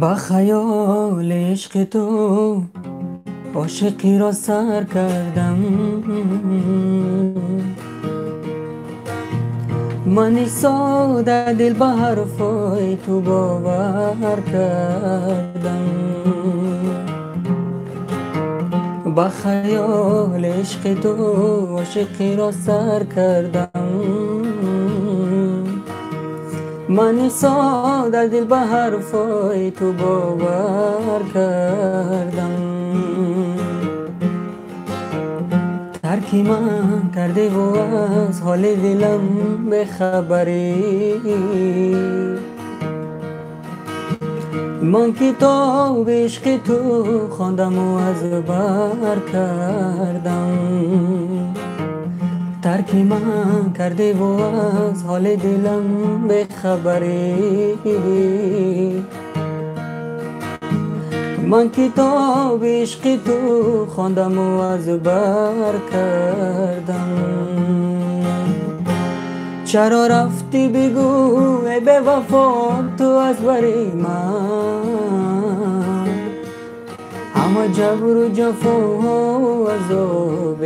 با خیال عشق تو عاشقی را سر کردم. من ساده دل به حرفای تو باور کردم. با خیال عشق تو عاشقی را سر کردم. من ساده دل به حرفای تو باور کردم. ترکی من کرده و از حال دلم بخبری. من کتاب عشق تو خواندم و از بر کردم. ترکی من کرده و از حال دلم بخبری. من کتاب عشق تو خواندم و از بر کردم. چرا رفتی بگو ای به وفا تو از بری من. همه جبر و جفا و عذاب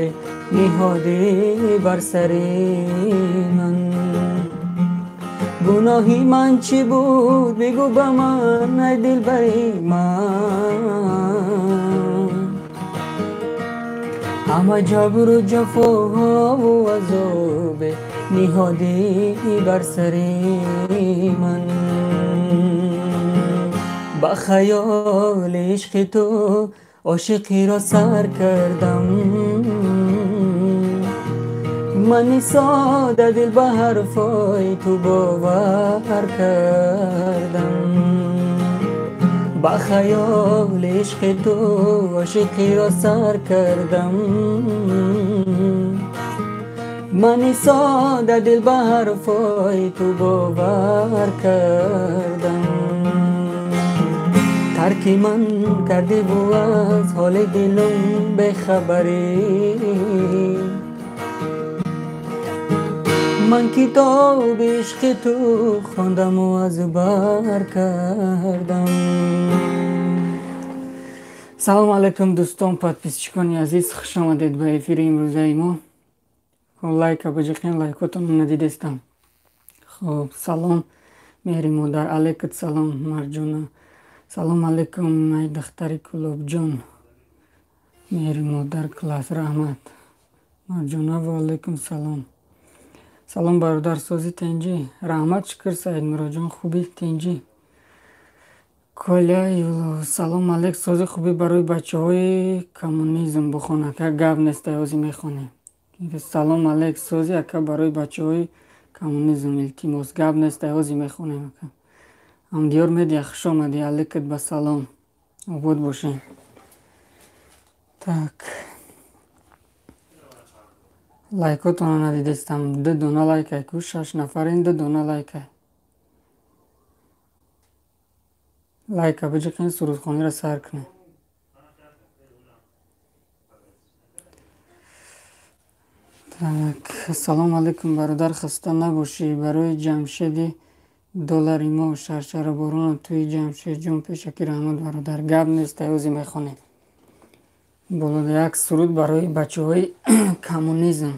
نهادی بر سر من. گناهی من چی بود بگو به من ای دلبری من. همه جبر و جفا و عذاب نهادی بر سر من. با خیال عشق تو عاشقی را سر کردم. من ساده دل به حرفای تو باور کردم. با خیال عشق تو عاشقی را سر کردم. من ساده دل به حرفای تو باور کردم. ترکی من کرده و از حال دلم بخبری. من کتاب عشق تو خواندم و از بر کردم. سلام علیکم دوستان پادپیسچکانی عزیز، خوش آمدید به افیر امروزه ما. لایک بجقین لایکاتون ندیدستم. خب سلام مهری مادر، علیکت سلام مرجونا. سلام علیکم ای دختر کلوب جان، مهری مادر کلاس رحمت مرجونا و علیکم سلام. سلام برادر سازی تنجی رحمت شکر سعید مراجان خوبی تنجی کلیه یولو. سلام علیک سازی خوبی برای بچه های کمونیزم بخونه که گب نیست ایازی میخونه. سلام علیک سازی اکا برای بچه های کمونیزم التیماس گب نیست ایازی میخونه. هم دیار میدی خوش آمدی، علیکت به سلام عبود باشین. تک لایکاتون رو ندیدستم. 2 دونه لایک کو 6 نفرین 2 دونه لایک. لایک بجقین سرودخانی را سر کنه. تک سلام علیکم برادر، خسته نباشی. برای جمشیدی دلار ما و شرشر بارون توی جمشید جون پیشکی رحمت برادر گب نیست ایازی میخونه. بلد یک سرود برای بچه های کمونیزم.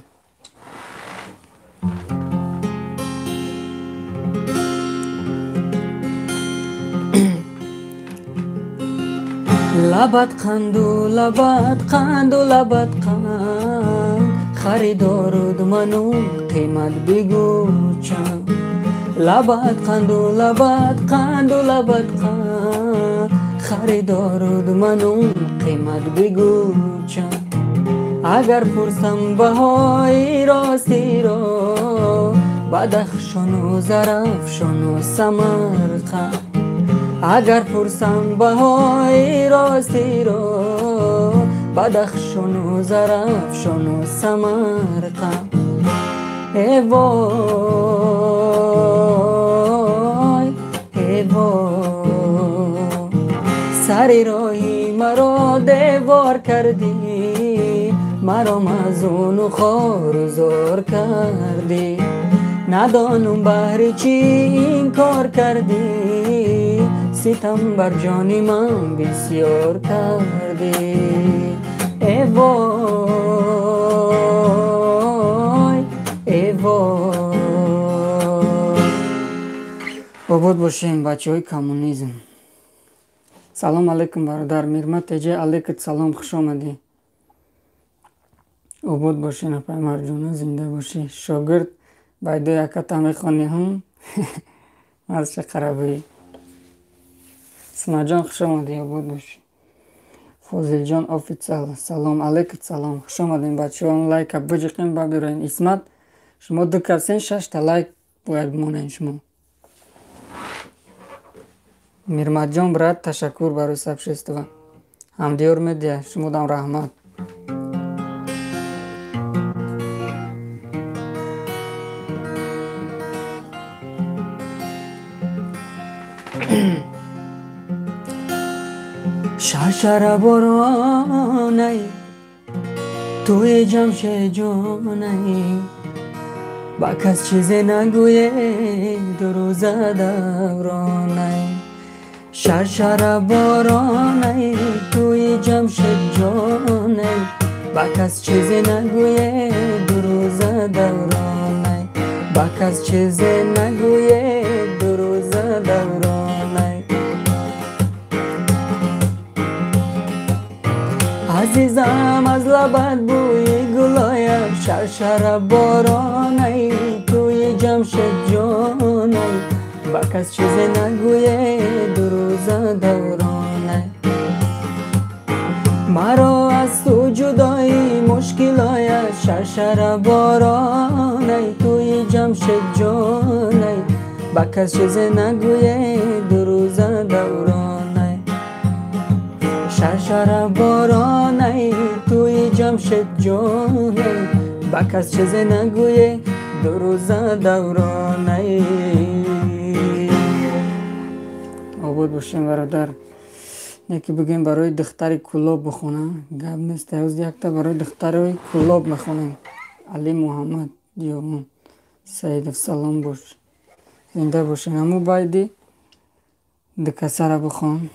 لبت قند و لبت قند و لبت قند، خریدارد منو قیمت بگو چند. لبت قند و لبت قند و لبت قند، خریدارد منو قیمت بگو چند. اگر پرسم بهای راستی را، بدخشان و زرافشان و سمرقند. اگر پرسم بهای راستی را، بدخشان و زرافشان و سمرقند. ای وای ای وای، سر راهی مرا دیوار کردی. مرا مزون و خارزار کردی. ندانم بهر چی این کار کردی. ستم بر جان من بسیار کردی. ای وای ای وای. آباد باشین بچه های کمونیزم. سلام علیکم برادر میرمت تجه علیکت سلام، خوش آمدی. آباد باشین پیمر جان، زنده باشی. شاگرد بایدو یکتا میخوانی هم از چه قربی. سنا جان خوش آمدی، آباد باشی. فوزل جان آفیتسال سلام علیکت سلام، خوش آمدین بچه هم. لایک بجقین ببیرین. اسمت شما دو کسین 6 تا لایک باید بمونین شما. میرمت جان برات تشکر برای سبشستوان. همدیور میدیه شما دام رحمت. شرشر بارانه توی جمشید جانه، با کس چیزی نگویه دو روزه دورانه. شرشر بارانه توی جمشید جانه، با کس چیزی نگویه دو روزه دورانه. با کس چیزی نگویه دو روزه دورانه. عزیزم از لبت بوی گلایم، شرشر بارانه توی جمشید جانه، با کس چیزی نگویه دو روزه دورانه. مرا از تو جدایی مشکل آید، شرشر بارانه توی جمشید جانه، با کس چیزی نگویه دو روزه دورانه. شرشر بارانه توی جمشید جانه، با کس چیزی نگویه دو روزه دورانه. آباد باشیم برادر. یکی بگیم برای دختر کلاب بخونه، گپ نیست. از یک تا برای دختر کلاب میخونیم. علی محمد دیوان سید سلام باش، زنده باشین. همو بایدی دکسر بخون.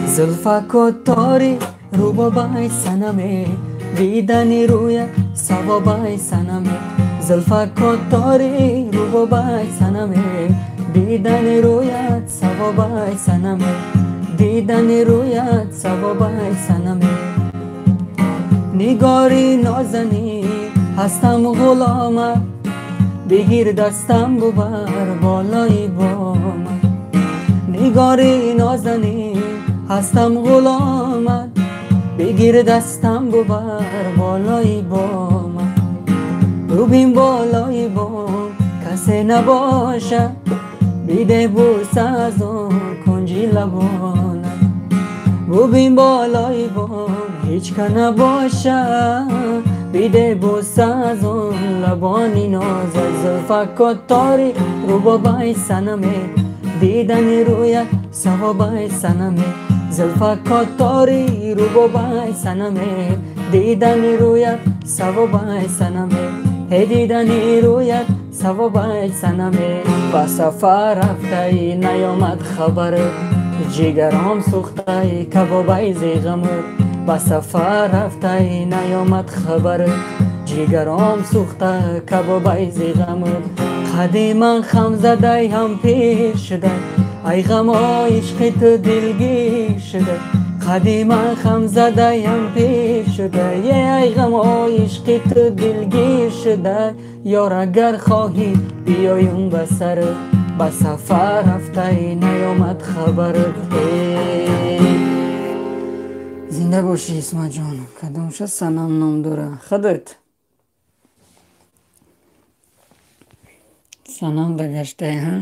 زلفک و تاری رو بابای سنمه، دیدنی روی سوابای سنمه. زلفک و تاری رو بابای سنمه، دیدنی رویت سوابای سنمه. دیدنی رویت سوابای سنمه. نگاری نازنی هستم غلامت، بگیر دستم ببر بالای بام. نگاری نازنی هستم غلامت، بگیر دستم ببر بالای بام. ببین بالای بام کسی نباشه، بیده بوسه از اون کنجی لبانم. ببین بالای بام هیچ که نباشه، بیده بوسه از اون لبانی نازه. زلفک و تاری رو بابای سنمه، دیدن رویت سوابای سنمه. زلفک و تاری رو بابای سنمه، دیدن رویت سوابای سنمه. هی دیدن رویت سوابای سنمه. با سفر رفته ای نیامد خبر، جگرام سوخته ای کبابای زیغمت. با سفر رفته ای نیامد خبر، جگرام سوخته کبابای زیغمت. قدیما خم زده ای هم پیر شده، ای غم عشق تو دلگیر شده. قدیما خم زده ای هم پیر شده، ای غم عشق تو دلگیر شده. یار اگر خواهی بیایم به سر، با سفر رفته ای نیامد خبرت. زنده باشی اسمت جان. کدومش سنم نام داره خودت؟ سنم ده گشته ها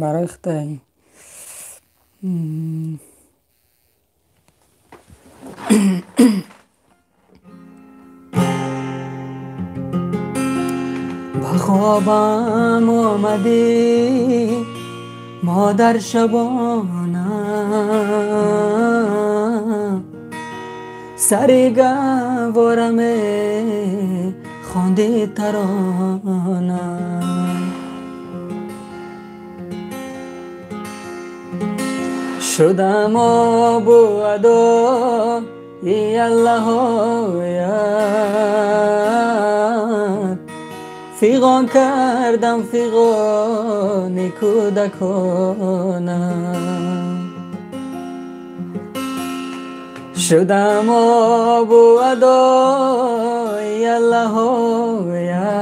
برای خدای. با خوابم آمدی مادر شبانه، سری گوارم خواندی ترانه. شدم آب و ادا ای الله آید فیغان کردم فیغان کودکانم شدم آب و ادا ای الله آید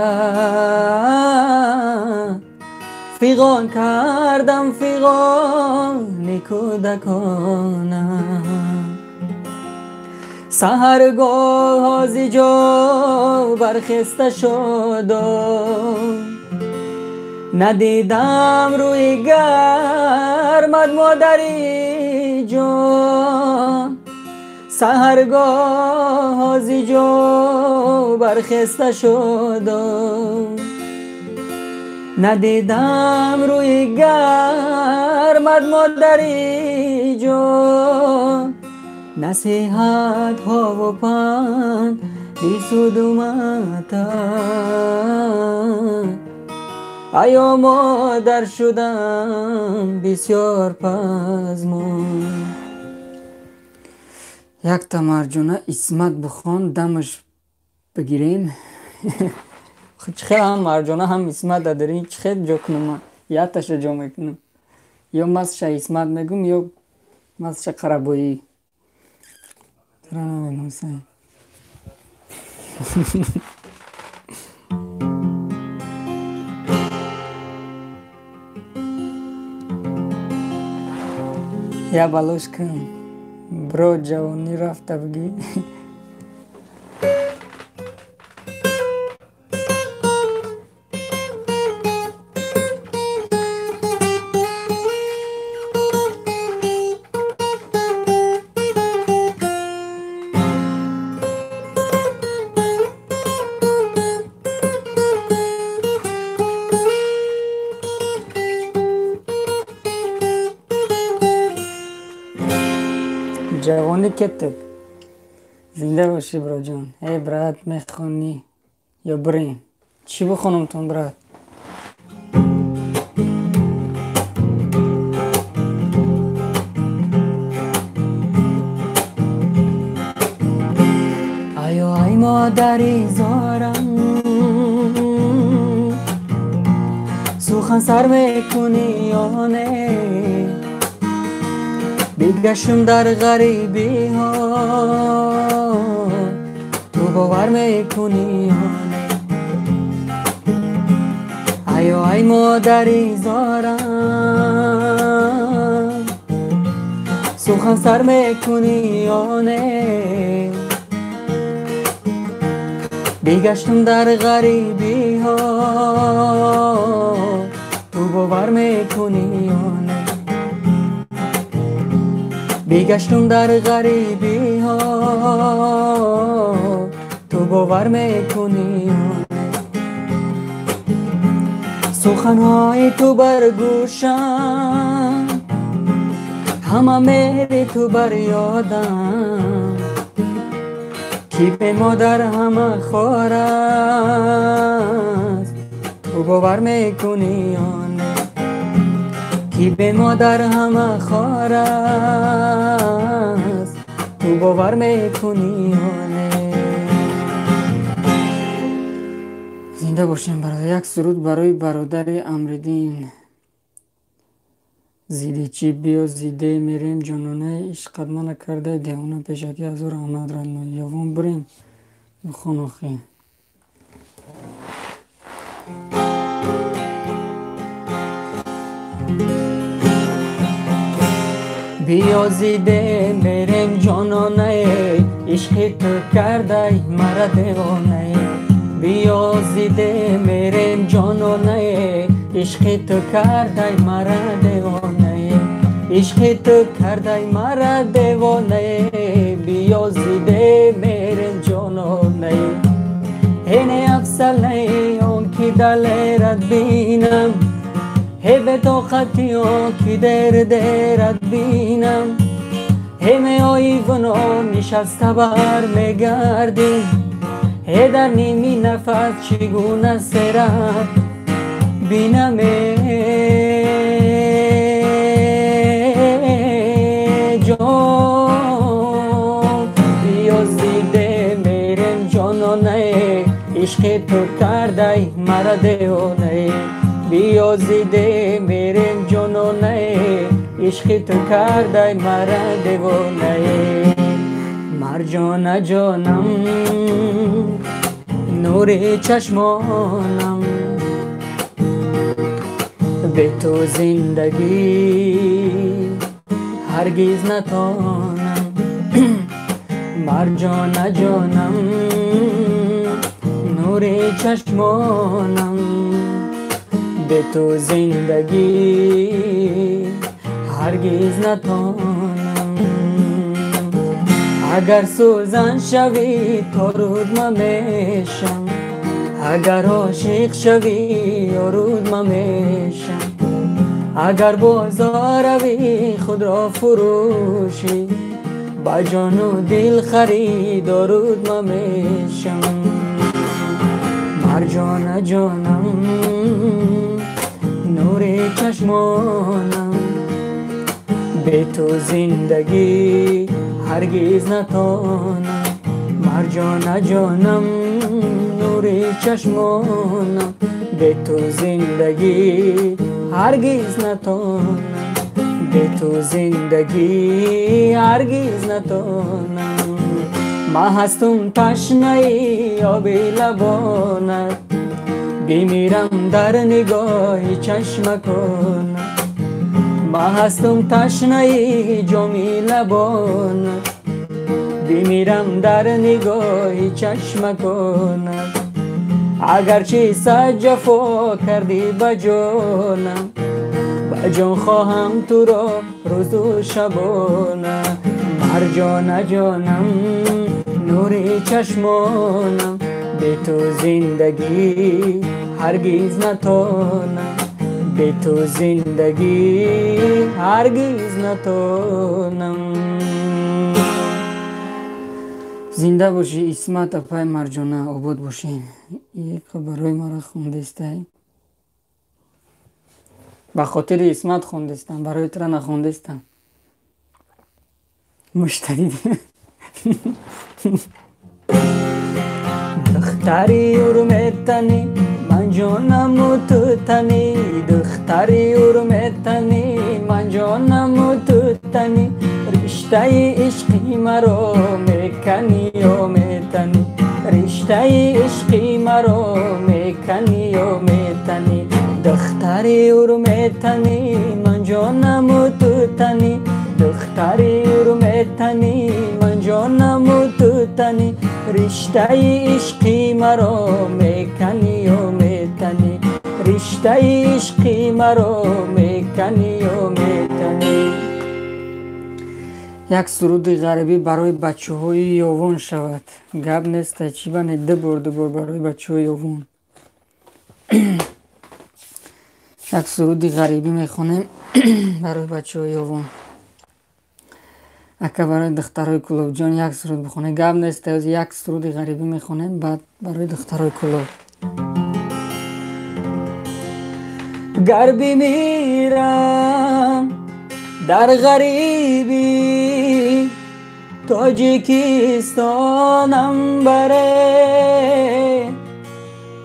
فیغان کردم فیغان کودکانم سحرگاه از جا برخسته شدم ندیدم روی گرمت مادری جان سحرگاه از جا برخسته شدم ندیدم روی گرمت مادری جان نصیحت ها و پند بی سود اومدن ایا مادر شدم بسیار پزمون یک تا مرجانه اسمت بخوان دمش بگیریم چخیل هم مرجانه هم اسمت داریم چخیل جا کنم یا تش جا میکنم یا مزش اسمت میگم یا مزش قربایی ترا نمیگم سعی یا بلوش کن برو جوانی رفته بگی جوانی کتب زنده باشی برا جان ای برات میخوانی یا بریم چی بخونم تون برات آیا ای مادری زارم سخن سر میکنی یا نه بگشم در غریبی ها تو باور میکنی ها آیا ای مادری زارم سخن سر میکنی یا نه بگشتم در غریبی ها تو باور میکنی یا نه بگشتم در غریبی ها تو باور میکنی سخنهای تو بر گوشم همه میری تو بر یادم کی به مادر همه خوار است تو باور میکنی کی به مادر همه خوار است تو باور میکنی زنده باشیم برادر یک سرود برای برادر امردین زیده چی بیا زیده میریم جانانه عشقت من کرده دیوانه پیشکی هزار آمد را یوان بریم بخون آخی بیا زیده میریم جانانه عشق تو کرده مرا دیوانه بیا زیده میریم جانانه عشق تو کرده مرا دیوانه عشق تو کرده مرا دیوانه بیا زیده میریم جانانه اینه افسانه اون کی دلت بینم هی به طاقتی ها کی درت بینم همه آیونا نشسته بر میگردیم هی در نیمی نفس چگونه سرت بینم عشق تو کرده مرا دیوانه بیازیده میریم جنونه عشق تو کرده مرا دیوانه مرجانه جانم نور چشمانم به تو زندگی هرگز نتانم مرجانه جانم نور چشمانم به تو زندگی هرگز نتانم اگر سوزن شوی تا رود من میشم اگر عاشق شوی رود من میشم اگر بازار روی خود را فروشی با جان و دل خرید رود من میشم مرجانه جانم نور چشمانم به تو زندگی هرگز نتانم مرجانه جانم نور چشمانم به تو زندگی هرگز نتانم به تو زندگی هرگز نتانم ما هستم تشنه آب لبانت بمیرم در نگاه چشمکانت ما هستم تشنه جام لبانت بمیرم در نگاه چشمکانت اگرچه صد جفا کردی با جانم با جان خواهم تو را روز و شبانه مرجانه جانم نور چشمانم به تو زندگی هرگز نتانم به تو زندگی هرگز نتانم زنده باشی اسمت اپای مرجانه آباد باشی یک برای ما را خوندسته به خاطر اسمت خوندستم برای تو را نخوندستم مشتری دختری ارمتنی من جانم و تو تنی دختری ارمتنی من جانم و تو تنی رشته عشقی مرا میکنی یا میتنی رشته عشقی مرا میکنی یا میتنی دختری ارمتنی من جانم و تو تنی دختری ارمتنی من جانم و تو تنی رشته عشقی مرا میکنی یا میتنی رشته عشقی مرا میکنی یا میتنی یک سرود غربی برای بچه های یوون شود گب نیست چی بانه ده بار برای بچه های یوون یک سرود غریبی میخونیم برای بچه های یوون اکا برای دخترهای کلوب جان یک سرود بخونه گب نیست از یک سرود غریبی میخونیم بعد برای دخترهای کلوب گر بمیرم در غریبی تاجیکستانم بره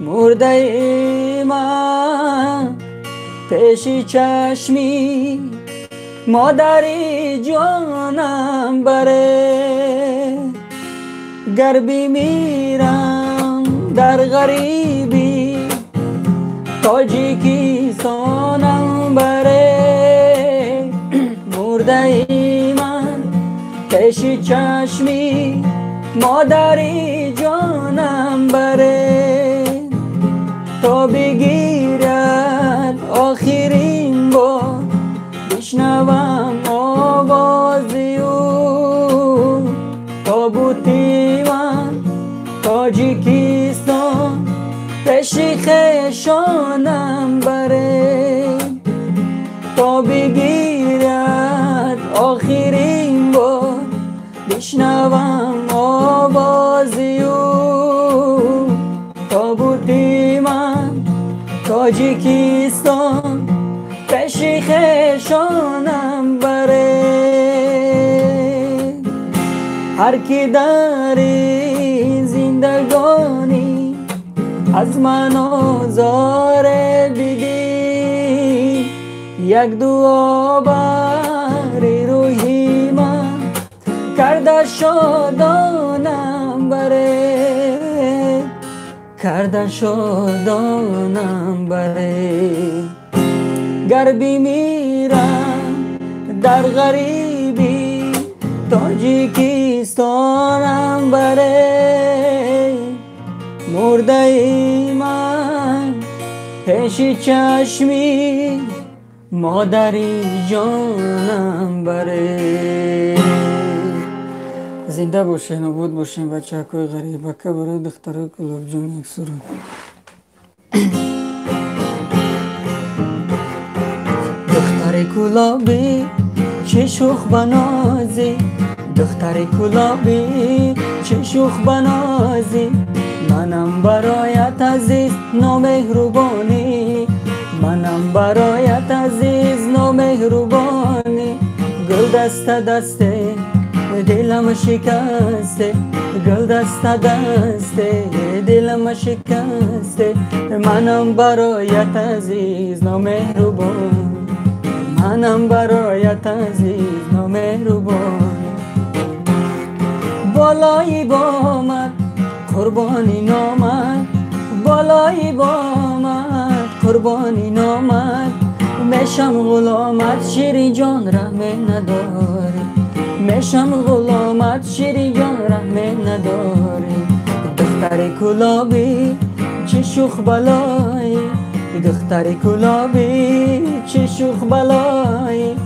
مرده من پیش چشمی مادری جانم بره گر بمیرم در غریبی تاجیکستانم بره مرده من پیش چشمی مادری جانم بره تا بگیرد آخرین بار بشنوم آوازی او تابوتی من تاجیکستان پیش خیشانم بره تا بگیرد آخرین بار بشنوم آوازی او تابوتی من تاجیکستان پیش خیشانم بره هر کی در زندگانی از من آزار بدی، یک دعا بر روحی من کرده شادانم بره، کرده شادانم بره. گر بمیرم در غریبی تاجیکستانم بره، مرده ای من پیش چشمی مادری جانم بره. زنده باشین و بود باشین بچه های غریبکه. برای دخترای گلاب جون یک سرود. دختر گلابی چه شوخ بنازی، دختر گلابی چه شوخ بنازی، منم برایت عزیز نامهربانی، منم برایت عزیز نامهربانی. گل دست دسته دلم شکسته، گل دست دسته دلم شکسته، منم برایت عزیز نامهربان، منم برایت عزیز نامهربان. بالای بامت قربانی نامت، بالای بامت قربانی نامت، میشم غلامت شیری جان رحمه نداری، میشم غلامت شیری جان رحمه نداری. دختر گلابی چه شوخ بلایی، دختر گلابی چه شوخ بلایی،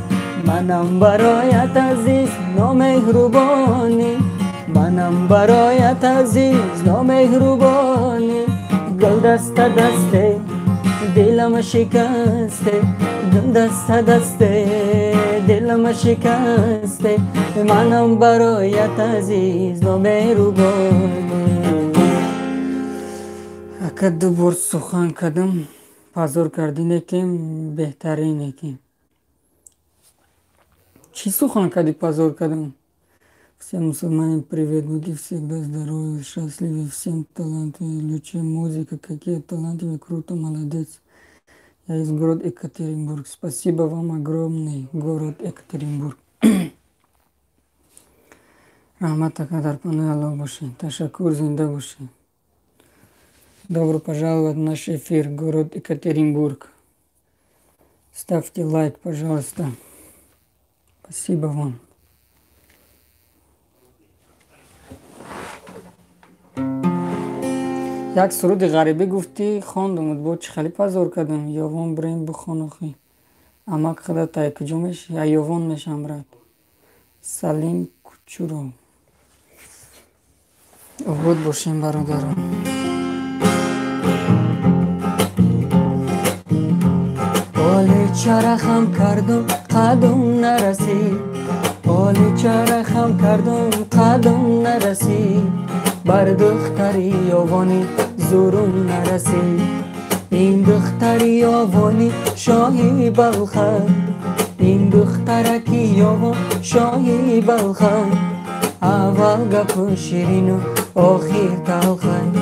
منم برایت عزیز نامهربانی، منم برایت عزیز نامهربانی. گل دست دسته دلم شکسته، گل دست دسته دلم شکسته، منم برایت عزیز نامهربانی. اگه دو بار سخن کردم پازور کردین کم بهترینه که چی سخن کردی пазор кардам. Всем мусульманам привет, будьте всегда здоровы, счастливы, всем таланты, лучшая музыка, какие таланты, вы круто, молодец. Я из города Екатеринбург. Спасибо вам огромное, город Екатеринбург. Рахмата кадар панай Аллах боши. Ташаккур, зинда боши. Добро пожаловать в наш эфир, город Екатеринбург. Ставьте лайк, пожалуйста. Спасибо вам. یک سرود غریبی گفتی خواندم بود چه خیلی پازور کردم. یوان بریم بخون خی اما خدا تای کجا میشه یا یوان میشم رد سلیم کوچورو بود باشیم برادرم. حالی چرخم کردم قدم نرسید، حالی چرخم کردم قدم نرسید، بر دختری یوانی زورم نرسید، این دختری یوانی شاهی بلخد، این دخترکی یوان شاهی بلخد، اول گپ شیرین و آخر تلخد،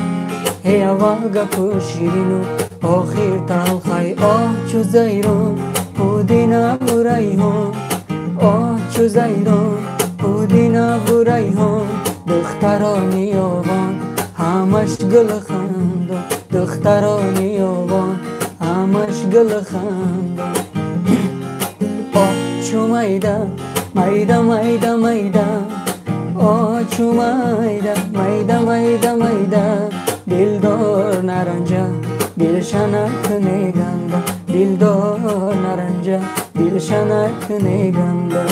هی اول گپ شیرین و آخر تلخد. آه چو زیران پودینا و ریحان، آه چو زیران پودینا و ریحان، دختران یوان همش گل خندان، دختران یوان همش گل خندان. آه چو میده میده میده میده، آه چو میده میده میده میده، دلدار نرنجه دلشنک نگنده، دلدار نرنجه دلشنک نگنده.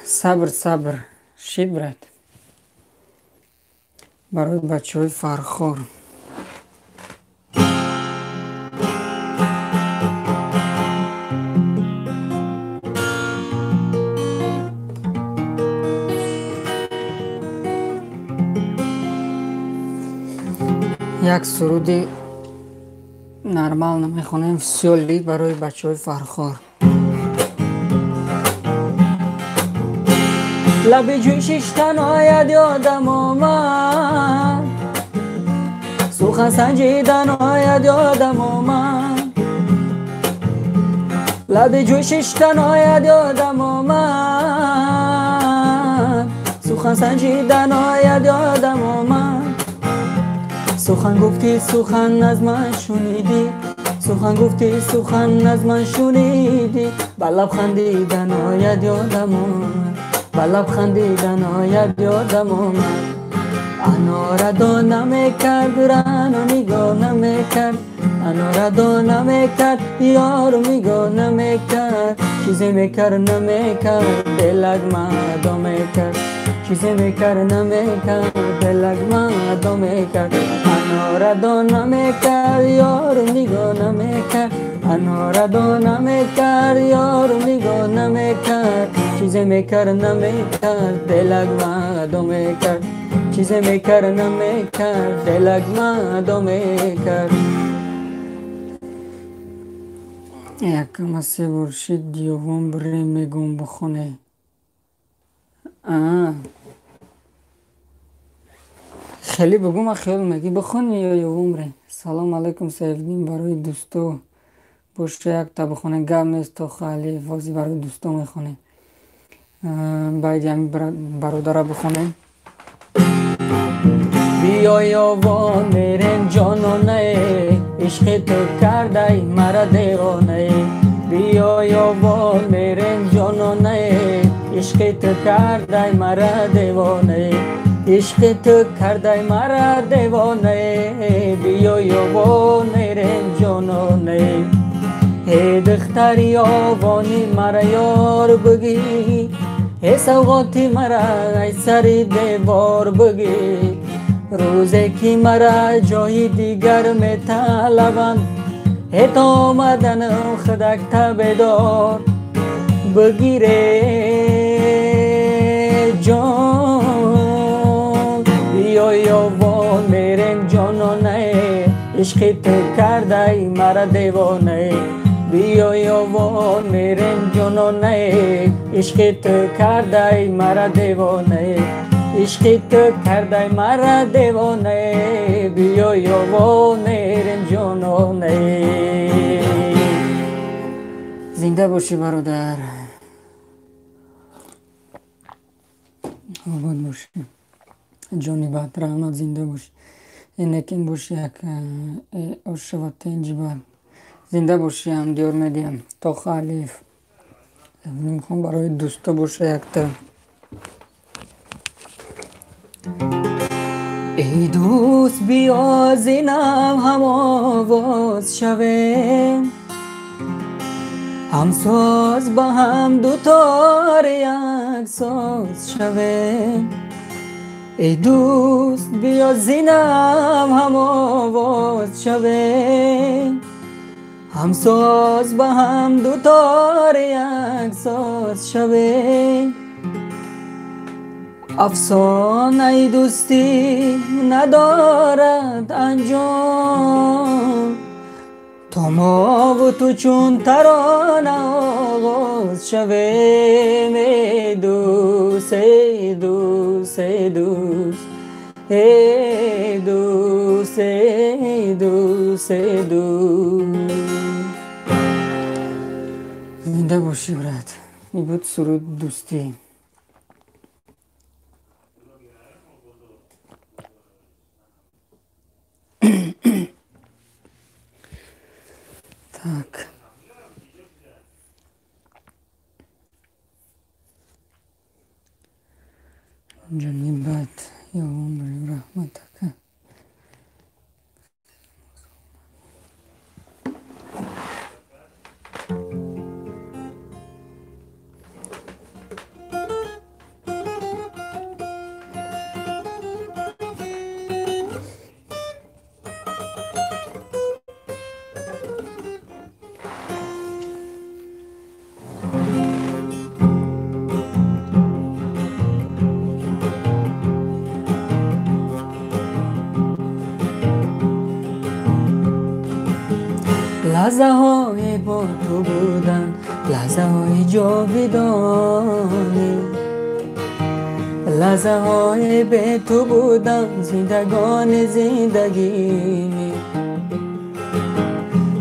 صبر صبر شید برد برای بچه های فرخور. یک سرودی نرمال نمیخونیم سیولی برای بچه های فرخور. لب جوشش تنهایت یادم آمد سخن سنجیدن آید یادم آمد لب جوشش تنهایت یادم آمد سخن سنجیدن آید یادم آمد سخن گفتی سخن از من شنیدی سخن گفتی سخن از من شنیدی با لب خندیدن آید یادم آمد با لب خندیدن آید یادم آمد انارا دو نمیکرد رانو نگاه نمیکرد انارا دو نمیکرد یارو نگاه نمیکرد چیزی میکرد نمیکرد دلک من دو میکرد چیزی میکرد نمیکرد دلک من دو میکرد انارا دو نمیکرد یارو نگاه نمیکرد انارا دو نمیکرد یارو نگاه نمیکرد چیزی میکرد نمیکرد دلک من دو میکرد چیزی میکرد نمیکرد دلک من دو میکرد یکم از سه برشید دیوم بریم میگم بخونه خیلی بگم خیال میگی بخونی یا یوم ری سلام علیکم سیفدین برای دوستو باشه یک تا بخونه گم نیست تا خیلی فازی برای دوستو میخونه باید یعنی برادر بخونه بیا یاوان میرم جانانه عشق تو کرده مرا دیوانه بیا یاوان میرم جانانه عشق تو کرده مرا دیوانه عشق تو کرده مرا دیوانه بیا یاوان میرم جانانه ای دختر یاوانی مرا یار بگی ای سوغاتی مرا ای سری دیوار بگی روزی که مرا جای دیگر می طلبند ای تا آمدن خدک تبدار بگیره جان بیا یاوان میرم جانانه عشق تو کرده مرا دیوانه بیا یاوان میرم جانانه عشق تو کرده مرا دیوانه عشق تو کرده مرا دیوانه بیا یاوان میرم جانانه زنده باشی برادر آباد باشی جانی بد رحمت زنده باشی اینکین باشی یک آشوات اینجا زنده باشی هم دیار میدیم تا خالیف میخوام برای دوستا باشه یک تا ای دوست بیا زینم هم آواز شویم هم ساز با هم دوتار یک ساز شویم ای دوست بیا زینم هم آواز شویم هم ساز با هم دوتار یک ساز شویم افسانه دوستی ندارد انجام تا ما و تو چون ترانه آغاز شویم ای دوست ای دوست ای دوست ای دوست ای دوست ای دوست زنده باشی برات این بود سرود دوستی tak janibat ya umri rahmataka لحظه های با تو بودن لحظه های جاودانی لحظه های به تو بودم زندگان زندگی،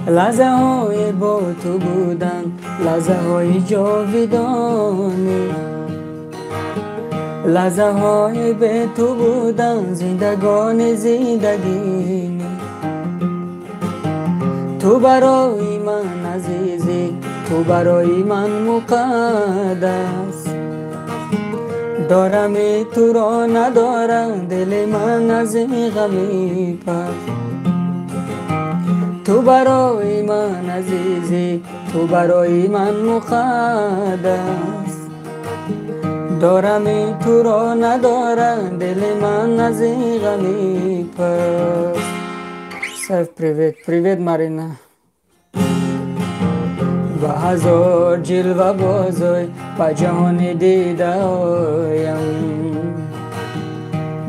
لحظه های با تو بودم لحظه های جاودانی، لحظه های به تو بودم زندگان زندگی. تو برای من عزیزی، تو برای من مقدس، دارم تو را ندارم دل من از غمی پس. تو برای من عزیزی، تو برای من مقدس، دارم تو را ندارم دل من از غمی پس. Сев, привет Марина. با هزار جلوه بازای با جهان دیده آیم،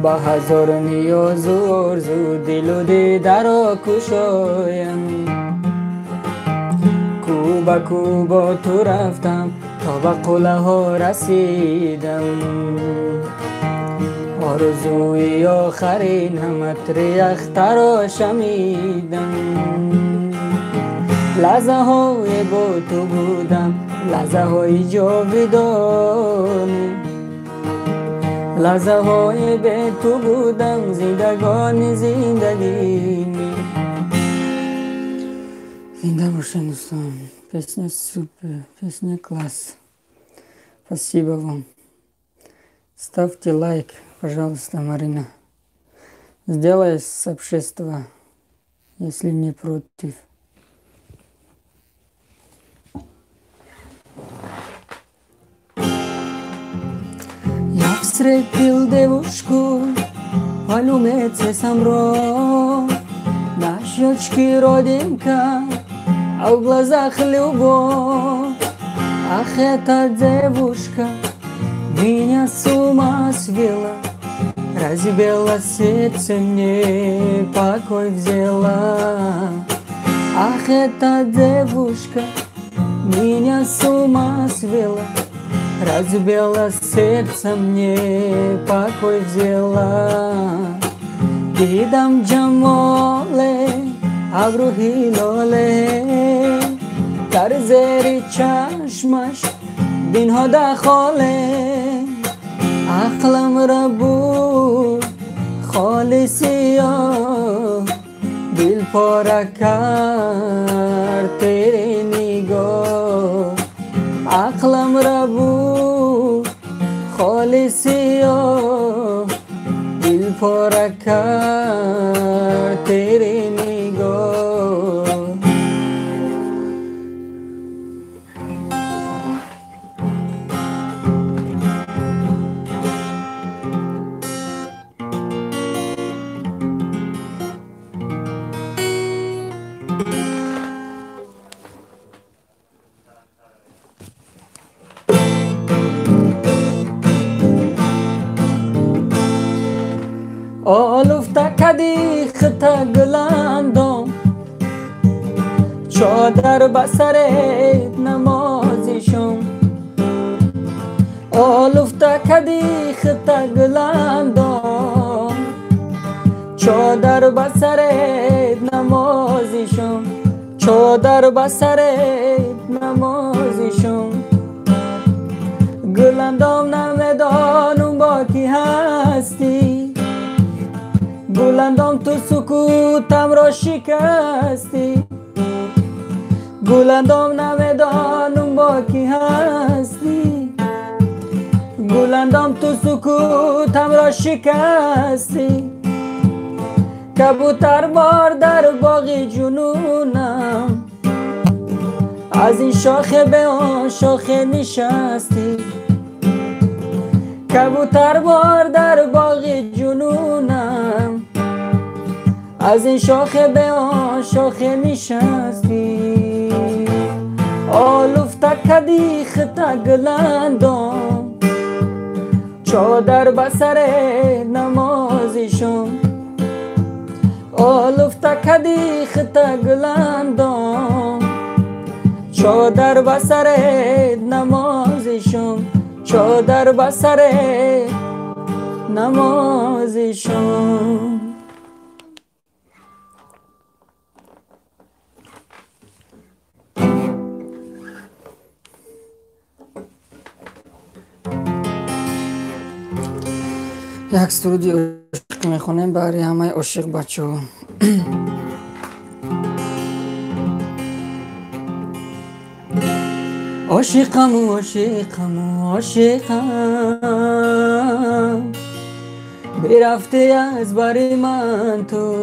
با هزار نیاز و آرزو دل و دیده را کشایم. کو با کو با تو رفتم تا به قله ها رسیدم، آرزوی آخرین همت ریخته را شمیدم. لحظه های با تو بودم لحظه های جاودانی، لحظه های به تو بودم زندگان زندگی. زنده باشین دوستان. Песня супер, песня класс. Спасибо вам. Ставьте лайк, пожалуйста, Марина. Сделай сообщество, если не против. Я встретил девушку, полюбится самро, на щечке родинка, а в глазах любовь. Ах, эта девушка меня с ума свела, разбила сердце, мне покой взяла. Ах, эта девушка меня с ума свела, разбила сердце, мне покой взяла. Дидам джамоле, аврухи лоле, در زیر چشمش دینها دخاله. عقلم را بود خالصی ها، دل پاره کرد تیری نگاه. عقلم را بود خالصی ها، دل پاره کرد تیری نگاه. آلفته کدیخته گلندم، چادر بسرت نمازشم. آلفته کدیخته گلندم، چادر بسرت نمازشم. چادر بسرت نمازشم. گلندم نمیدانم با کی هستی، گلندم تو سکوتم را شکستی. گلندم نمیدانم با کی هستی، گلندم تو سکوتم را شکستی. کبوتر بار در باغ جنونم، از این شاخه به آن شاخه نشستی. کبوتر بار در باغ جنونم، از این شاخه به آن شاخه نشستی. آلفته کدیخته گلندم، چادر بسر نمازشم. آلفته کدیخته گلندم، چادر بسر نمازشم. چادر بسر نمازشان. یک سرودی عاشق میخونیم برای همه عاشق بچه ها. عاشقم و عاشقم و عاشقم، برفته از بر من تو،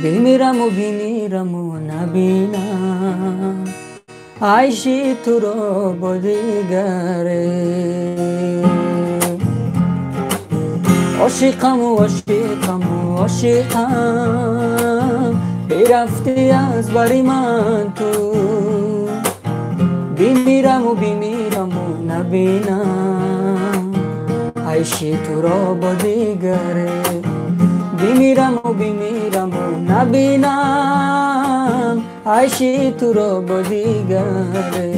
بمیرم و بمیرم و نبینم عیشی تو را با دیگره. عاشقم و عاشقم و عاشقم، برفته از بر من تو، بمیرم و بمیرم و نبینم عیشی تو را با دیگره. بمیرم و بمیرم و نبینم عیشی تو را با دیگره.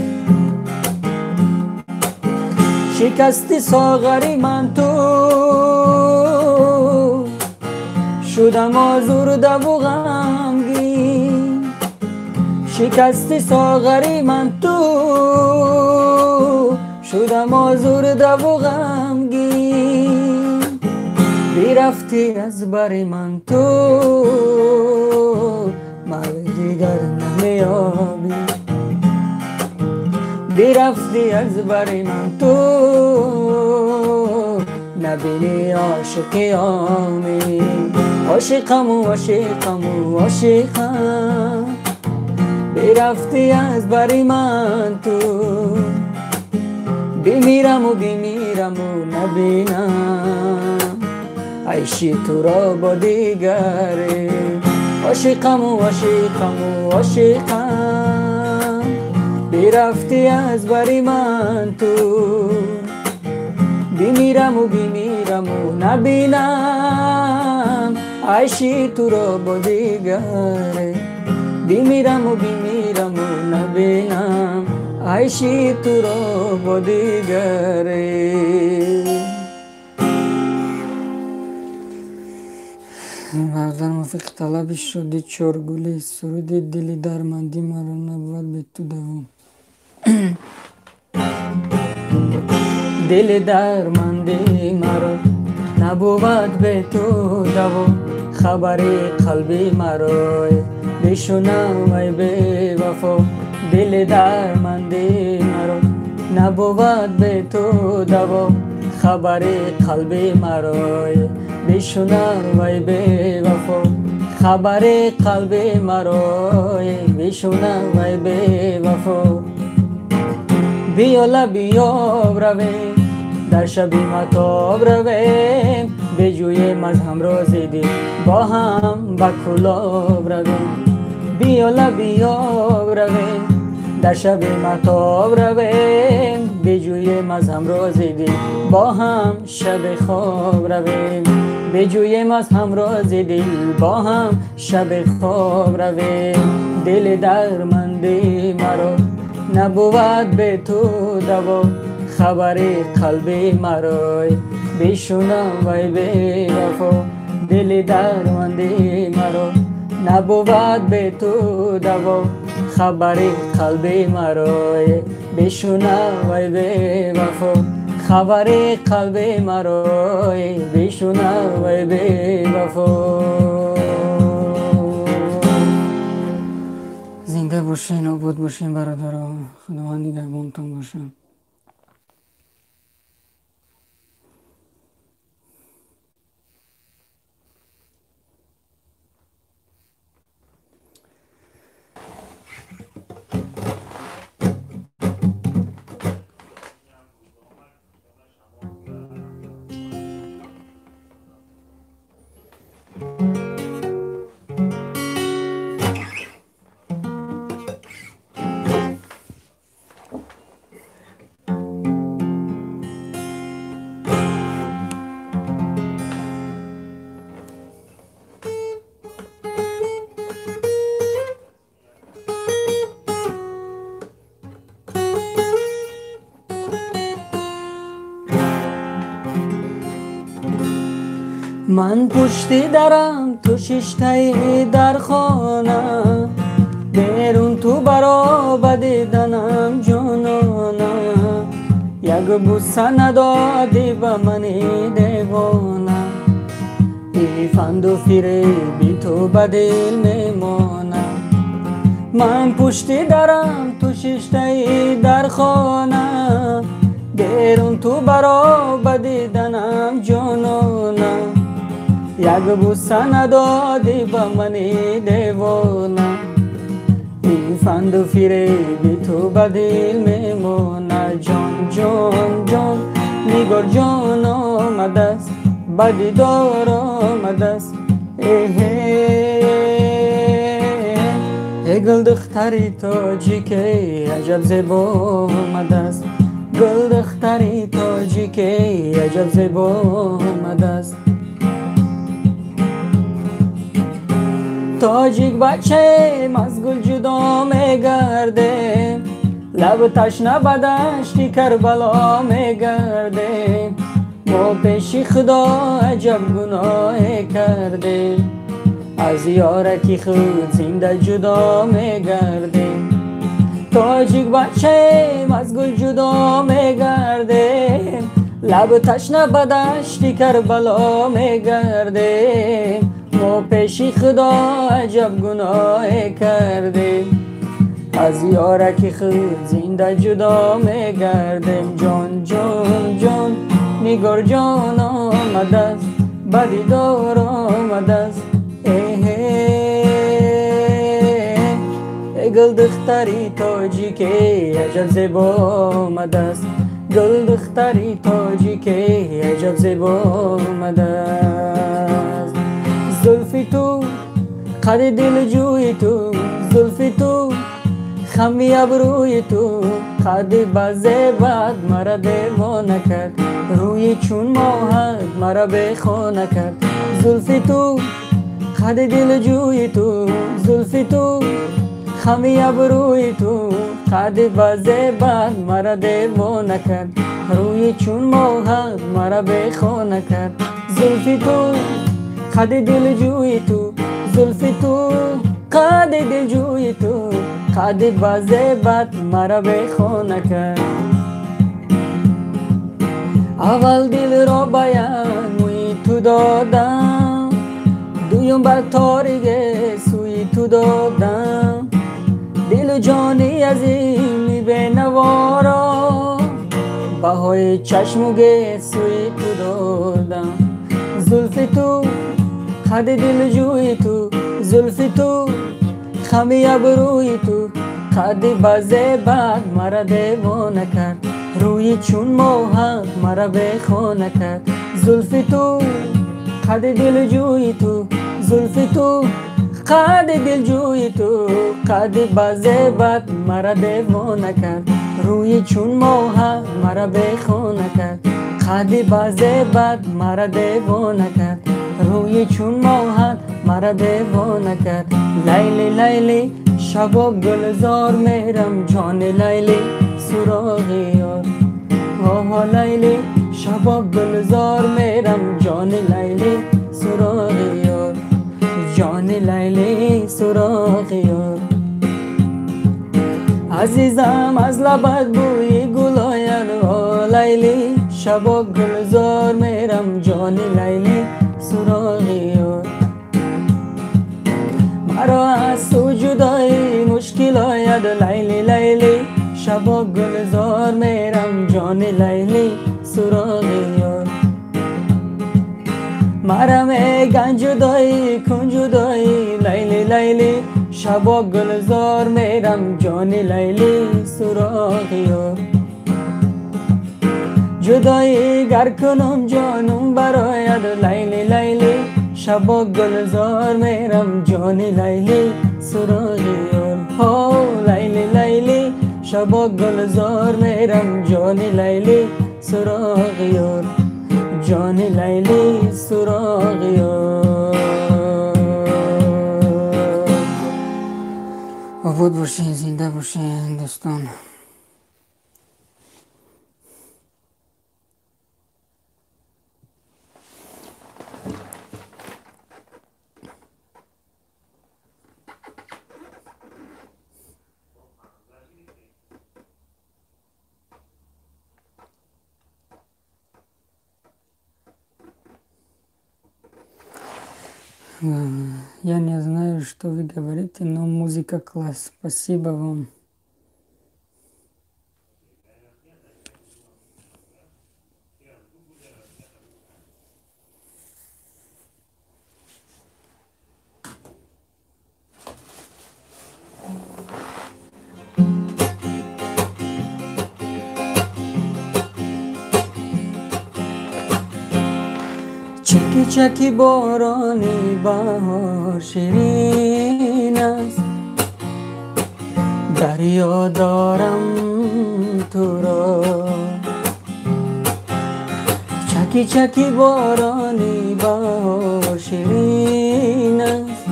شکستی ساغری من تو، شدم آزرده و غمگین. شکستی ساغری من تو، شدم آزرده و غمگین. برفتی از بر من تو، مال دیگر نمیابی. برفتی از بر من تو، نبینی عاشقی آمی. عاشقم و عاشقم و عاشقم، برفتی از بر من تو، بمیرم و بمیرم و نبینم عیشی تو را با دیگره. عاشقم و عاشقم و عاشقم، برفتی از بر من تو، بمیرم و بمیرم و نبینم عیشی تو را با دیگره. بمیرم و بمیرم و نبینم عیشی تو را با دیگره. مغزن موفق طلبی شدی چارگولی، سرودی دلی درمندی مرا نبود به تو دوام. دل درمندی مرا نبود به تو دوام. خبری قلبی مرا بشنو ای بی وفا. دل درمندی مرا نبود به تو دوام. خبری قلبی مرا بشنو ای بی وفا. خبری قلبی مرا بشنو ای بی وفا. بیا لبیاب رویم در شبی متاب رویم، به جوی مذهم روزی دل با هم به کلاب رویم. بیا لبیاب رویم در شبی متاب رویم، به جوی مذهم روزی دل با هم شب خواب رویم. به جوی مذهم روزی دل با هم شب خواب رویم. دل درمندی مرا نبود به تو دوا. خبری قلبی مرا بشنو ای بی وفا. دل درمندی مرا نبود به تو دوا. خبری قلبی مرا بشنو ای بی وفا. خبری قلبی مرا بشنو ای بی وفا. زنده باشین، آباد باشین برادران. خداوند نگهبانتان باشه. من پشت درم تو شیشته در خانه، بیرون تو برابر دیدنم جانانه. یک بوسه ندادی به من دیوانه، ای فند و فریبی تو به دل میمانه. من پشت درم تو شیشته در خانه، بیرون تو برابر دیدنم جانانه. یک بوسه ندادی به من دیوانه، این فند و فریبی تو به دل میمانه. جان جان جان نگار جان آمده است، به دیدار آمده است. ای گل دختری تاجی که عجب زیبا آمده است، گل دختری تاجی که عجب زیبا آمده است. تاجیک بچه از گل جدا میگرده، لب تشنه به دشت کربلا میگرده. ما پیش خدا عجب گناه کرده، از یارکی خود زنده جدا میگرده. تاجیک بچه از گل جدا میگرده، لب تشنه به دشت کربلا میگرده. ما پیش خدا عجب گناه کرده، از یارکی خود زنده جدا میگردیم. جان جان جان نگار جان آمده است، به دیدار آمده است. ای گل دختری تاجی که عجب زیبا آمده است، گل دختری تاجی که عجب زیبا آمده است. زلفی تو قد دل جوی تو، زلفی تو خمی ابروی تو، قد بزیبت مرا دیوانه کرد. روی چون ماهت مرا بیخانه کرد. زلفی تو قد دل جوی تو، زلفی تو خمی ابروی تو، قد بزیبت مرا دیوانه کرد. روی چون ماهت مرا بیخانه کرد. زلفی تو قد دل جوی تو، زلفی تو قد دل جوی تو، قد بزیبت مرا بیخانه کرد. اول دل را بیان موی تو دادم، دویم بر تاریک سوی تو دادم. دل و جانی عظیمی به نوارا، بهای چشم و سوی تو دادم. زلفی تو قد دل جوی تو، زلفی تو خمی ابروی تو، قد بزیبت مرا دیوانه کرد. روی چون ماهت مرا بیخانه کرد. زلفی تو قد دل جوی تو، زلفی تو قد دل جوی تو، قد بزیبت مرا دیوانه کرد. روی چون ماهت مرا بیخانه کرد. قد بزیبت مرا دیوانه کرد. روی چون ماهت مرا دیوانه کرد. لیلی لیلی شبا گلزار میرم، جان لیلی سراغ یار. آها لیلی شبا گلزار میرم، جان لیلی سراغ یار. جان لیلی سراغ یار. عزیزم از لبت بوی گل آید. لیلی شبا گلزار میرم، جان لیلی سراغ یار. مرا از تو جدایی مشکل آید. لیلی لیلی شبا گلزار میرم، جان لیلی سراغ یار. مرا میگن جدایی کن جدایی، لیلی لیلی شبا گلزار میرم، جان لیلی سراغ یار. جدایی گر کنم جانم برآید. لیلی لیلی شبا گلزار میرم، جان لیلی سراغ یار. ها لیلی لیلی شبا گلزار میرم، جان لیلی سراغ یار. جان لیلی سراغ یار. آباد باشین، زنده باشین دوستان. Я не знаю, что вы говорите, но музыка класс. Спасибо вам. چکی چکی بارانی بهار شیرین است، دریا دارم تو را. چکی چکی بارانی بهار شیرین است،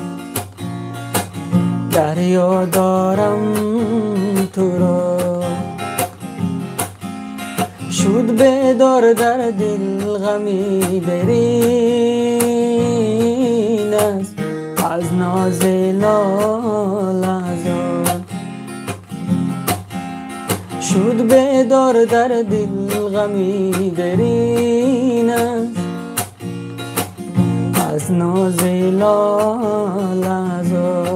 دریا دارم تو را. شد بیدار در دل غمی درین است، از ناز لال ازار. شد بیدار در دل غمی درین است، از ناز لال ازار.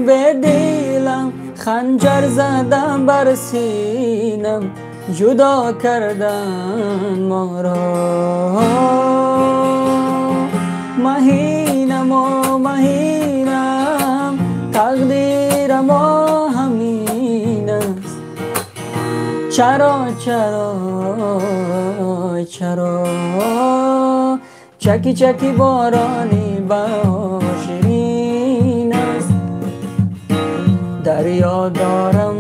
به دیلم خنجر زدم بر سینم، جدا کردن ما را. مهینم و مهینم، تقدیرم و همین است. چرا چکی چکی بارانی بهار شیرین است، دریا دارم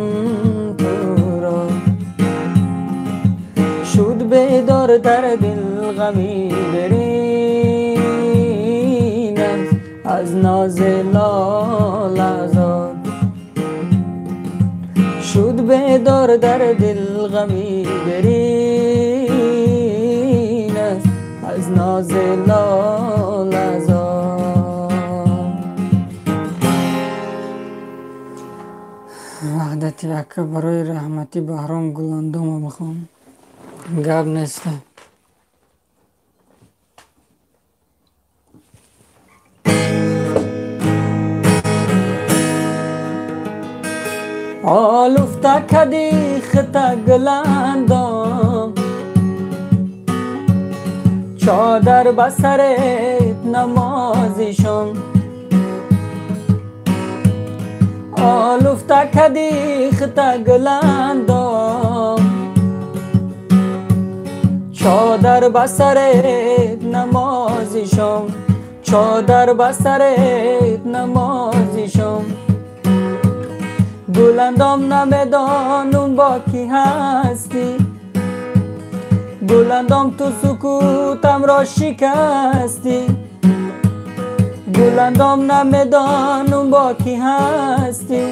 تو را. شد بیدار در دل غمی برین است، از ناز لال ازار. شد بیدار در دل غمی برین است، از ناز لال ازار. وحدتی اکا برای رحمتی بهرام گلندام بخوام. گب نیسته. آلوفتا کدی خطا گلندام، چادر بسرت نمازشم. آلوفتا کدی خطا گلندام، چادر بسرت نمازشم. چادر بسرت نمازشم. گلندام نمیدانم با کی هستی، گلندام تو سکوتم را شکستی. گلندام نمیدانم با کی هستی،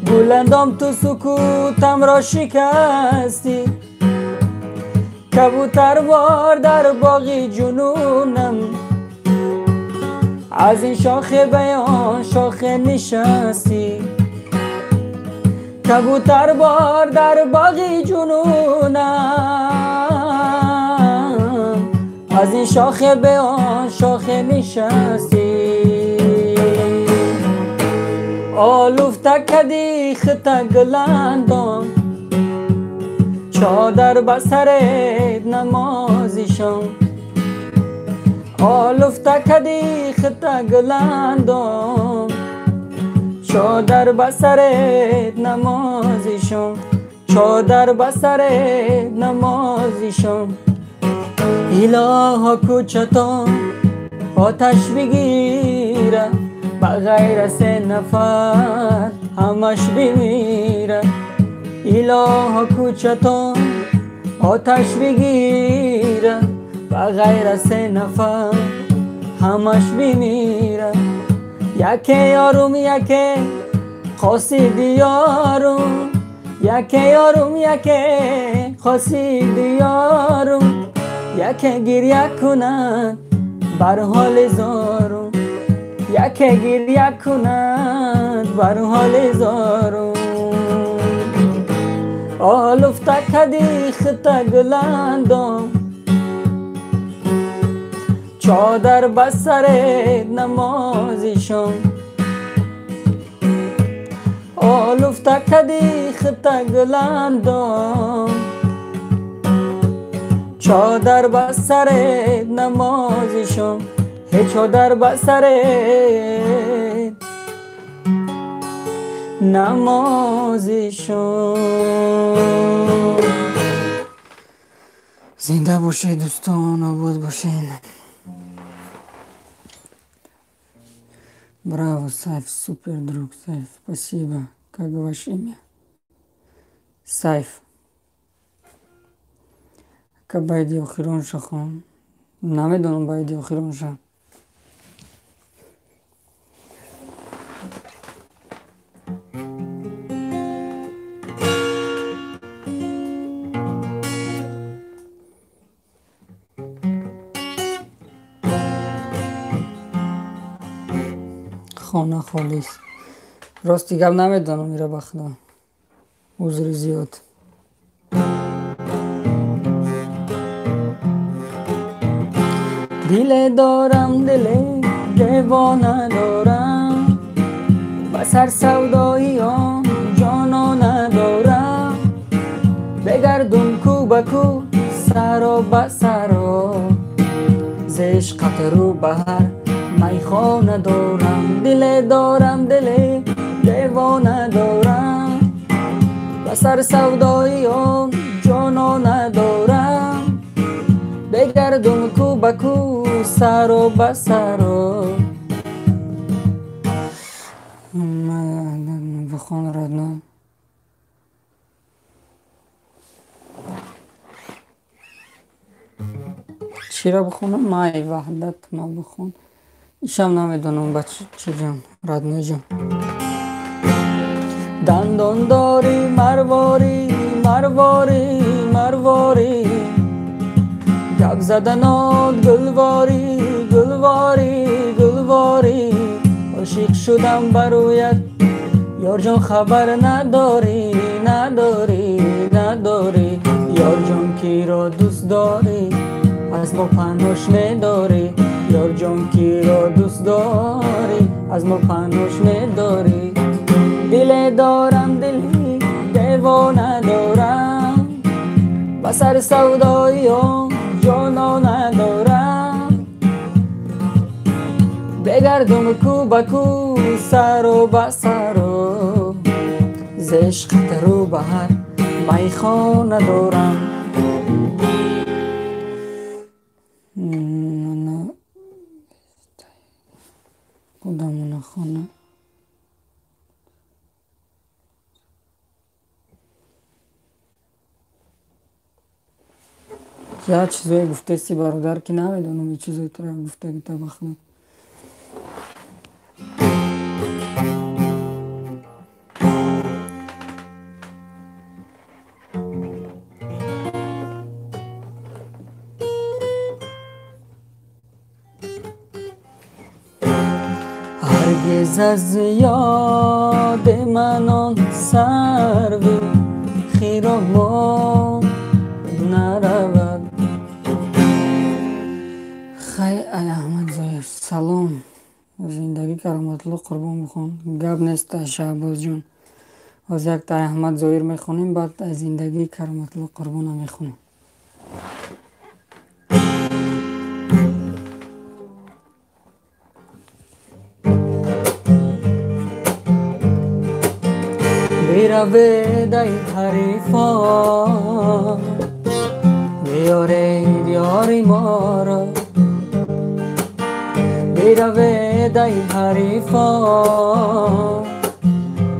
گلندام تو سکوتم را شکستی. کبوتر وار در باغ جنونم، از این شاخ بیان شاخ نشستی. کبوتر بار در باغ جنونم، از این شاخ بیان شاخ نشستی. آلوفتا کدی خطا گلندام، چادر بسرت نمازشم. آلوفتا کدی خطا گلندام، چادر بسرت نمازشم. چادر بسرت نمازشم. الها کوچتان آتش بگیره، بغیر سه نفر همش بمیره. الها کوچتان آتش بگیره، بغیر سه نفر همش بمیره. یکی یارم یکی خواستید یارم، یکی یارم یکی خواستید یارم. یکی گریه کنن بر حال زارم یک گریه کند بر حال زارم آلفته کدی خطه گلندم چادر بسر نمازشم آلفته کدی خطه گلندم چادر بسر نمازشم هی چادر بسر نمازشم. زنده باشه دوستان، آباد باشین. Браво, Сайф, супер, друг, Сайф, спасибо. Как ваше имя? Сайф. Как байди охирон шахон? Намедонам байди охирон ша. خانه خالیست. راستی گم نمیدانم میره بخدا. عذر زیاد. دل دارم دل دیوانه دارم بسر سودایی آن جانا ندارم بگردم کو بکو سرا بسرا ز عشقت رو بهر میخانه دارم دل دارم دل دیوانه دارم بسر سودایی آن جانا ندارم بگردم کو بکو سرا بسرا بخون ردنا چی را بخونم؟ مای وحدت ما بخون ایشم نمیدونم بچه چی جان ردنا جان دندان داری مرواری مرواری مرواری گب زدنات گلواری گلواری گلواری عاشق شدم برویت یار جان خبر نداری نداری نداری یار جان کی را دوست داری از ما پنهاش نداری یار جان کی را دوست داری از ما پنهاش نداری دل دارم دلی دیوانه دارم بسر سودایی جانا ندارم بگردم کو بکو سر و بسرا ز عشقت رو بهر میخانه دارم خودمون خانه یا چیزایی گفته سی برادر که نمیدونم یه چیزایی تو را گفته که تا بخونم هرگز از یاد من آن سرو خیرامان نرود خی ای احمد زایر سلام زندگی کرامتالله قربان میخوان گب نیست شهباز جون از یک تا احمد زایر میخونیم بعد از زندگی کرامتالله قربان میخونیم بیروید ای حریفان بیارید یاری ما را بیروید ای حریفان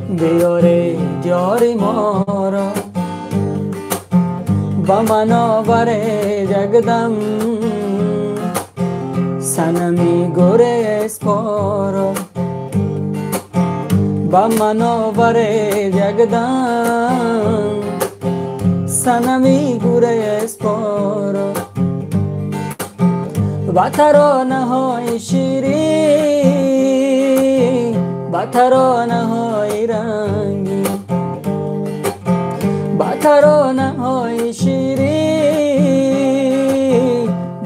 بیارید یاری ما را با من آورید یکدم صنمی گریز پارا با من آورید یکدم صنمی گریز پارا با ترانه های شیرین، با ترانه های رنگی، با ترانه های شیرین،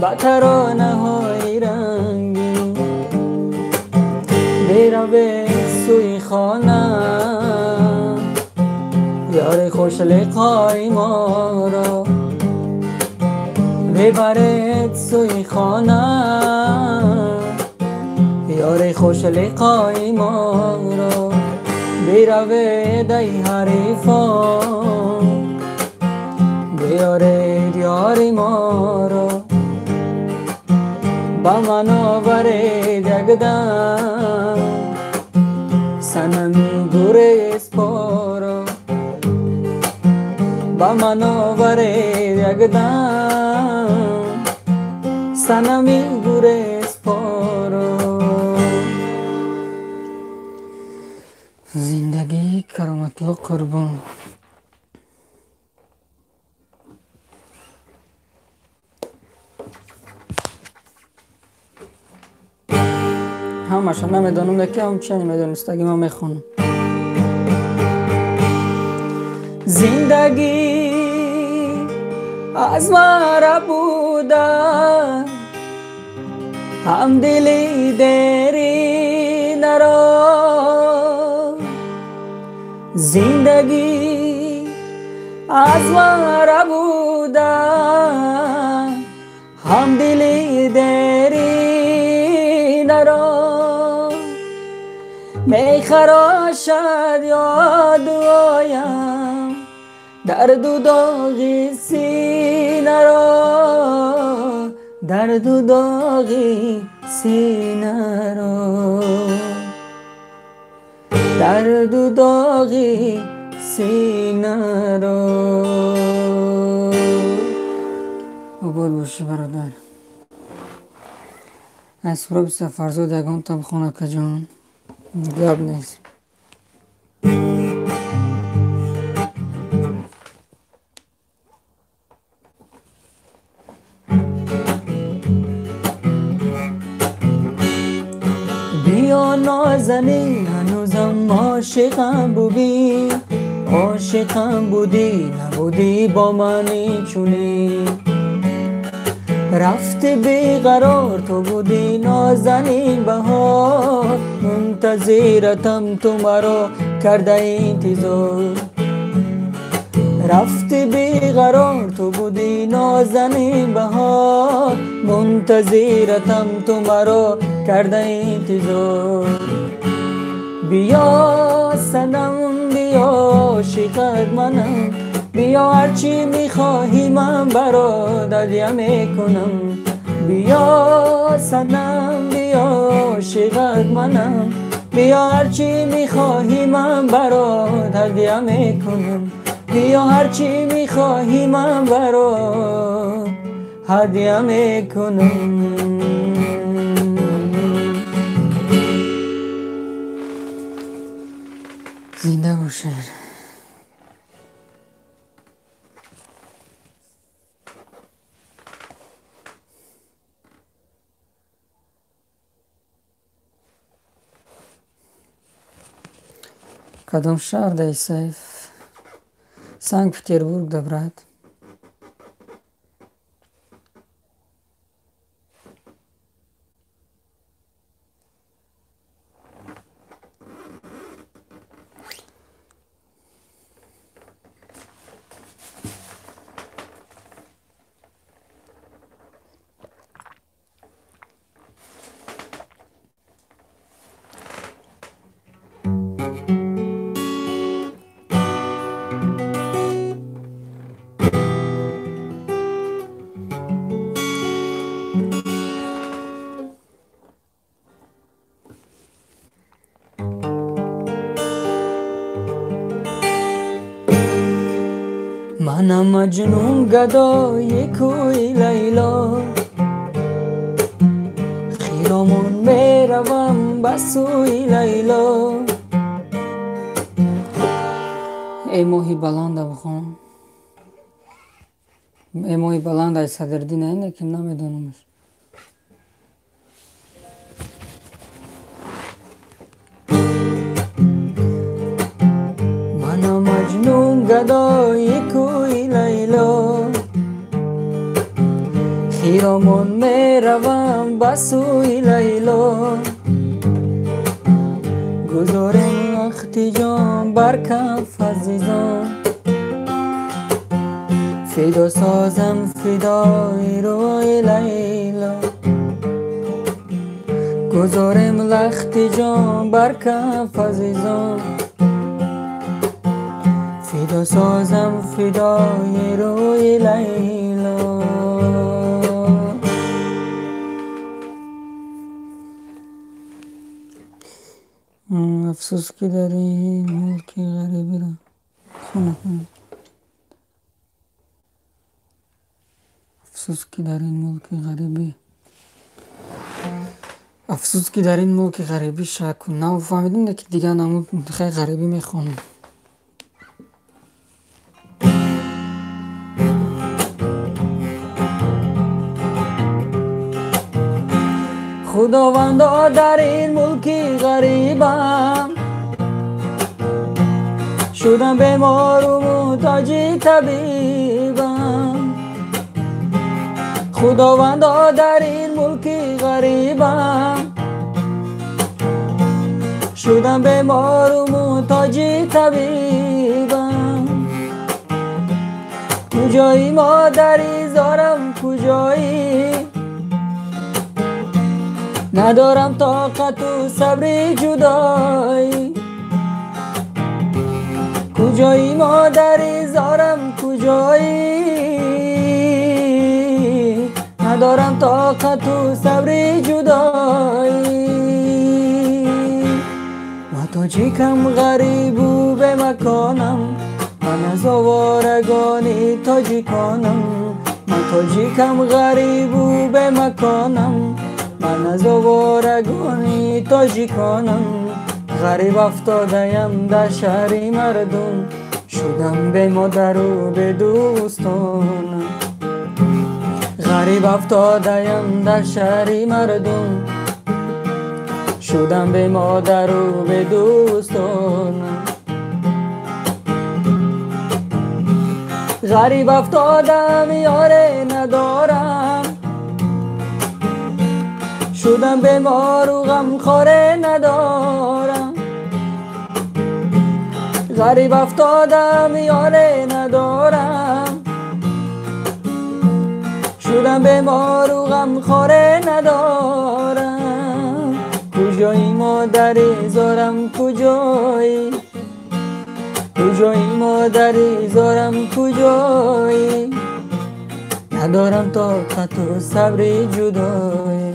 با ترانه های رنگی، بروید سوی خانه یار خوش لقای ما را، ببرد سوی خانه یار خوش لقای ما را، بروید ای حریفان بیارید یار ما را، با من آورید یک دم صنمی گریز پارا، با من آورید یک دم صنمی گریز پارا. زندگی کرامتلو قربان. همشون نمیدونم که هم چه نمیدونستگی ما میخونم. زندگی از مرا بوده هم دلی دری نرا، زندگی از مرا بوده هم دلی دری نرا، میخراشد یاد آیم درد و داغی سینه را، درد و داغی سینه را، درد و داغی سینه را. عباد باشی برادر. از رو بسه فرزاد یگان تا بخونه که جان گب نیست. بیا نازنین هنوزم عاشقم بودی، عاشقم بودی نبودی با منی چونی، رفتی بیقرار تو بودی نازنین بهار، منتظرتم تو مرا کرده انتظار، رفتی بیقرار تو بودی نازنین بهار، منتظرتم تو مرا کرده انتظار. بیا صنم بیا عاشقت منم، بیا هرچی میخواهی من برات هدیه میکنم، بیا صنم بیا عاشقت منم، بیا هرچی میخواهی من برات هدیه میکنم، بیا هرچی میخواهی من برات هدیه میکنم. زنده باشید. کدام شهر دی سیف؟ سنگ پتربورگ دبرد. منم مجنون گدای کوی لیلا، خیرامون میروم بسوی لیلا. ای ماهی بلند بخون، ای ماهی بلند ای صدردین اینه که نمیدونمش. صدای کوی لیلا خیرامون میروم به سوی لیلا گذارم وقتی جان بر کف عزیزان فدا سازم فدای روی لیلا گذارم لخت جان بر کف عزیزان فدا سازم فدای روی لیلا افسوس که در این ملک غریبی را افسوس که در این ملک غریبی افسوس که در این ملک غریبی شک کن نه فهمیدم که دیگه نمو خیلی غریبی میخونم خداوندا در این ملک غریبم شدم بیمار و محتاج طبیبم خداوندا در این ملک غریبم شدم بیمار و محتاج طبیبم کجایی مادری زارم کجایی ندارم طاقت و صبر جدایی کجایی مادری زارم کجایی ندارم طاقت و صبر جدایی من تاجیکم غریب و به مکانم من از آوارگان تاجیکانم من تاجیکم غریب و به مکانم من از آوارگان تاجیکانم غریب افتادیم در شهر مردم شدم به مادر و به دوستانم غریب افتادیم در شهر مردم شدم به مادر و به دوستانم غریب افتادم یاره ندارم شدم بیمار و غمخواره ندارم غریب افتادم یاره ندارم شدم بیمار و غمخواره ندارم کجایی مادری زارم کجایی کجایی مادری زارم کجایی ندارم طاقت و صبر جدایی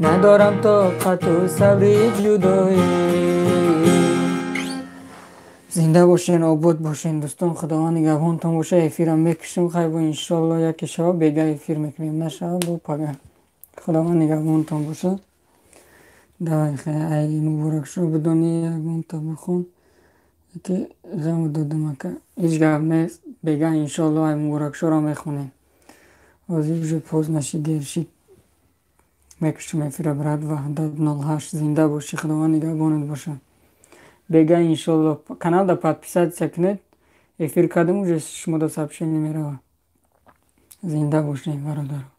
ندارم طاقت و صبر جدایی زنده باشین آباد باشین دوستان خداوند نگهبانتون باشه افیرم میکشم خیلی با انشالله یکی شب بیگه افیر میکنیم نشه با پگه خداوند نگهبانتون باشه دوای خیلی ای مبارک شو بدونی یکون تا بخون که غم دادم که هیچ گفت نیست بیگه انشالله ای مبارک شو را میخونیم وزی بجو پوز نشی دیر شید میکشم افیر برد وحدت 08 زنده باشی خداوند نگهبانت باشه بیگه انشالله کانال دا подписаться کنید افیر کردم уже شما دا сообщение میره زنده باشین برادر